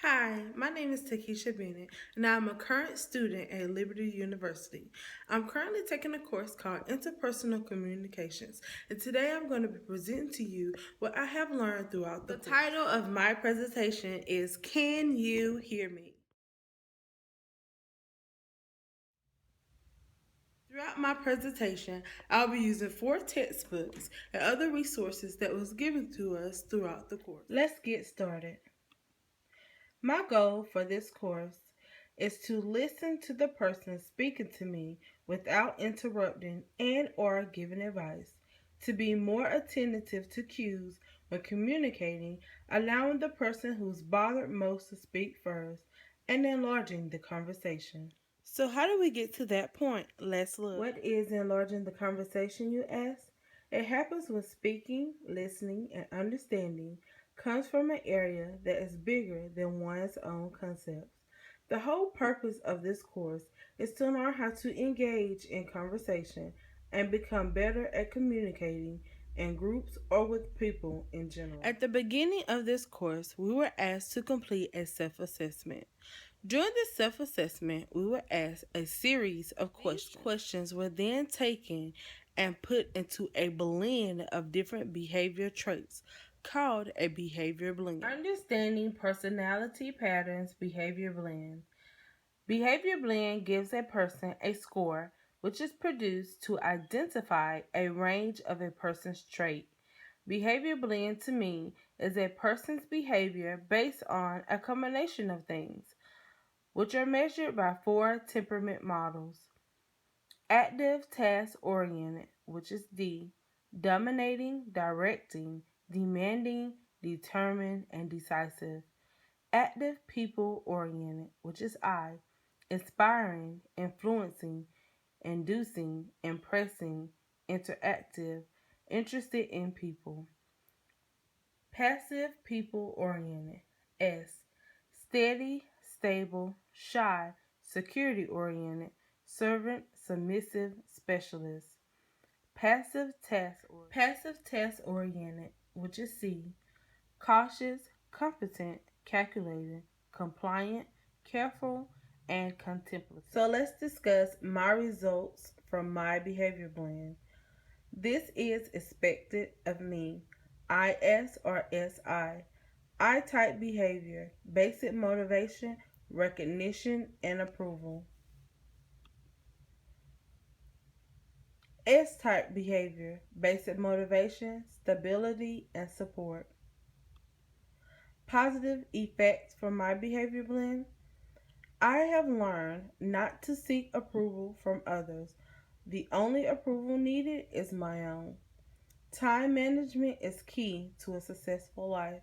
Hi, my name is Takesha Bennett, and I'm a current student at Liberty University. I'm currently taking a course called Interpersonal Communications, and today I'm going to be presenting to you what I have learned throughout the course. The title of my presentation is Can You Hear Me? Throughout my presentation, I'll be using 4 textbooks and other resources that was given to us throughout the course. Let's get started. My goal for this course is to listen to the person speaking to me without interrupting and or giving advice, to be more attentive to cues when communicating, allowing the person who's bothered most to speak first, and enlarging the conversation. So how do we get to that point? Let's look. What is enlarging the conversation, you ask? It happens when speaking, listening, and understanding comes from an area that is bigger than one's own concepts. The whole purpose of this course is to learn how to engage in conversation and become better at communicating in groups or with people in general. At the beginning of this course, we were asked to complete a self-assessment. During this self-assessment, we were asked a series of questions. These questions were then taken and put into a blend of different behavior traits called a behavior blend. Understanding personality patterns behavior blend. Behavior blend gives a person a score which is produced to identify a range of a person's trait. Behavior blend to me is a person's behavior based on a combination of things, which are measured by 4 temperament models. Active task oriented, which is D, dominating, directing, demanding, determined, and decisive. Active people oriented, which is I, inspiring, influencing, inducing, impressing, interactive, interested in people. Passive people oriented, S, steady, stable, shy, security oriented, servant, submissive, specialist. Passive task oriented, which is C, cautious, competent, calculated, compliant, careful, and contemplative. So let's discuss my results from my behavior blend. This is expected of me. IS or SI. I type behavior, basic motivation, recognition, and approval. S type behavior, basic motivation, stability, and support. Positive effects from my behavior blend. I have learned not to seek approval from others. The only approval needed is my own. Time management is key to a successful life.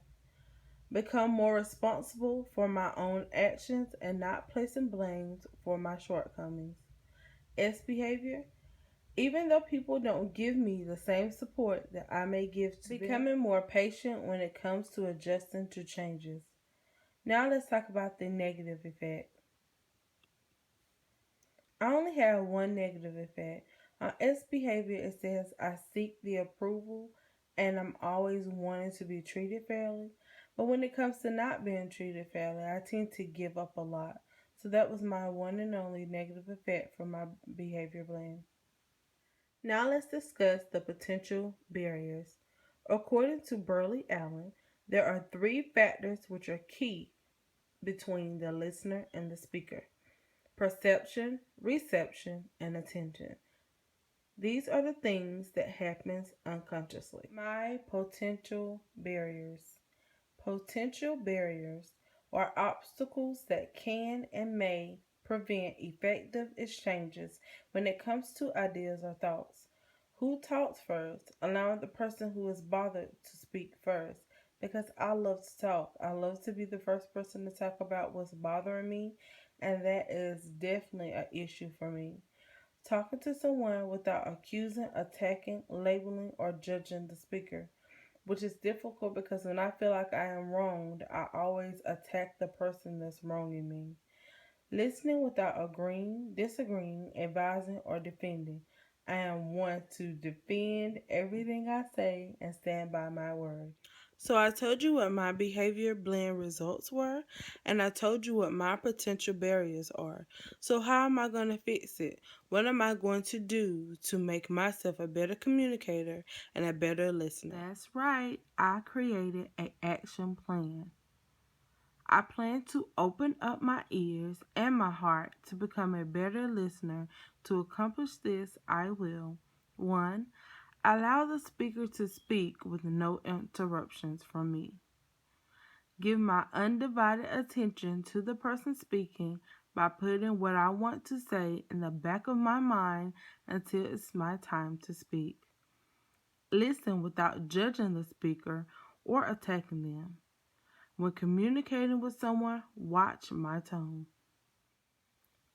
Become more responsible for my own actions and not placing blames for my shortcomings. S behavior. Even though people don't give me the same support that I may give to them, becoming more patient when it comes to adjusting to changes. Now let's talk about the negative effect. I only have one negative effect. On S behavior, it says I seek the approval and I'm always wanting to be treated fairly. But when it comes to not being treated fairly, I tend to give up a lot. So that was my one and only negative effect from my behavior blend. Now let's discuss the potential barriers. According to Burley Allen, there are 3 factors which are key between the listener and the speaker: perception, reception, and attention. These are the things that happens unconsciously. My potential barriers. Potential barriers are obstacles that can and may prevent effective exchanges when it comes to ideas or thoughts. Who talks first? Allowing the person who is bothered to speak first. Because I love to talk. I love to be the first person to talk about what's bothering me, and that is definitely an issue for me. Talking to someone without accusing, attacking, labeling, or judging the speaker, which is difficult because when I feel like I am wronged, I always attack the person that's wronging me. Listening without agreeing, disagreeing, advising, or defending. I am one to defend everything I say and stand by my word. So I told you what my behavior blend results were, and I told you what my potential barriers are. So how am I going to fix it? What am I going to do to make myself a better communicator and a better listener? That's right. I created an action plan. I plan to open up my ears and my heart to become a better listener. To accomplish this, I will 1. Allow the speaker to speak with no interruptions from me. Give my undivided attention to the person speaking by putting what I want to say in the back of my mind until it's my time to speak. Listen without judging the speaker or attacking them. When communicating with someone, watch my tone.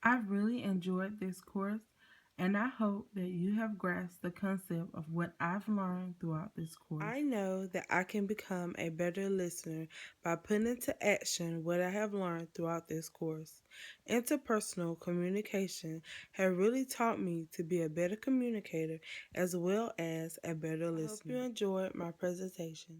I've really enjoyed this course, and I hope that you have grasped the concept of what I've learned throughout this course. I know that I can become a better listener by putting into action what I have learned throughout this course. Interpersonal communication has really taught me to be a better communicator as well as a better listener. I hope you enjoyed my presentation.